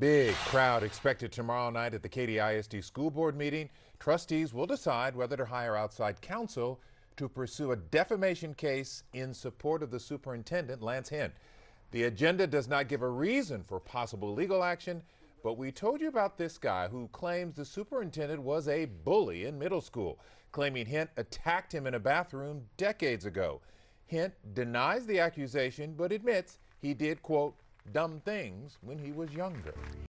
Big crowd expected tomorrow night at the Katy ISD school board meeting. Trustees will decide whether to hire outside counsel to pursue a defamation case in support of the superintendent, Lance Hindt. The agenda does not give a reason for possible legal action, but we told you about this guy who claims the superintendent was a bully in middle school, claiming Hindt attacked him in a bathroom decades ago. Hindt denies the accusation, but admits he did, quote, dumb things when he was younger.